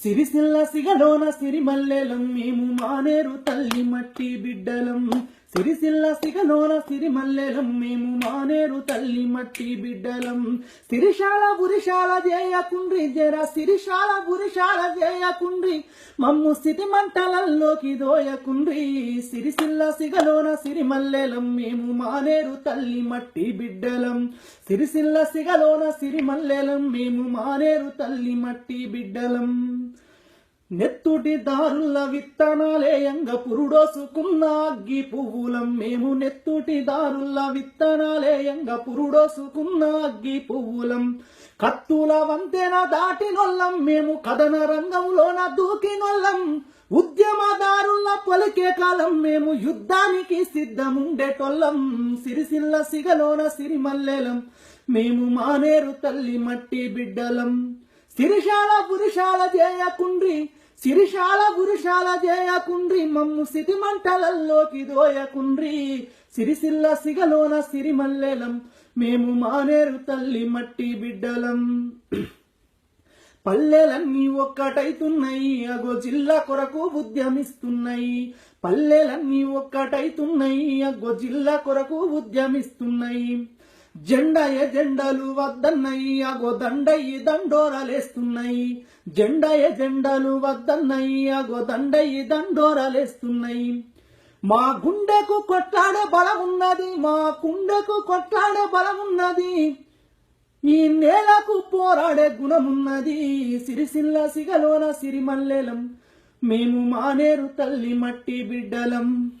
సిరిసిల్ల సిగలోన సిరిమల్లెలం మేము మానేరు తల్లి మట్టి బిడ్డలం. సిరిసిల్ల సిగలోన సిరిమల్లెలం మేము మానేరు తల్లి మట్టి బిడ్డలం. సిరిశాల బురిశాల చేయకుండ్రి జర సిరిశాల బురిశాల చేయకుండ్రి మమ్ము స్థితి మంటలల్లోకి దోయకుండ్రి. సిరిసిల్ల సిగలోన సిరిమల్లెలం మేము మానేరు తల్లి మట్టి బిడ్డలం. సిరిసిల్ల సిగలోన సిరిమల్లెలం మేము మానేరు తల్లి మట్టి బిడ్డలం. నెత్తుటి దారుల విత్తనాలేయంగ పురుడోసుకున్న అగ్గి పువ్వులం మేము. నెత్తుటి దారుల విత్తనాలేయంగ పురుడోసుకున్న అగ్గి పువ్వులం. కత్తుల వంతెన దాటినొల్లం మేము, కథన రంగంలోన దూకినొల్లం. ఉద్యమదారుల పలికే కాలం మేము, యుద్ధానికి సిద్ధముండేటొల్లం. సిరిసిల్ల సిగలోన సిరిమల్లెలం మేము మానేరు తల్లి మట్టి బిడ్డలం. సిరిశాల పురుషాల చేయకుండ్రి సిరిశాల పురుషాల చేయకుండ్రి మమ్ము స్థితి మంటలల్లోకి దోయకుండ్రి. సిరిసిల్ల సిగలోన సిరిమల్లెలం మేము మానేరు తల్లి మట్టి బిడ్డలం. పల్లెలన్నీ ఒక్కటైతున్నాయి అగో జిల్లా కొరకు ఉద్యమిస్తున్నాయి. పల్లెలన్నీ ఒక్కటైతున్నాయి అగో జిల్లా కొరకు ఉద్యమిస్తున్నాయి. జెండా ఎజెండాలు వద్దన్నాయి అగో దండయ్యి దండోరలేస్తున్నాయి. జెండా ఎజెండాలు వద్దన్నాయి అగో దండయ్యి దండోరలేస్తున్నాయి. మా గుండెకు కొట్లాడే బలమున్నది, మా గుండెకు కొట్లాడే బలమున్నది. ఈ నేలకు పోరాడే గుణమున్నది. సిరిసిల్ల సిగలోన సిరిమల్లెలం మేము మానేరు తల్లి మట్టి బిడ్డలం.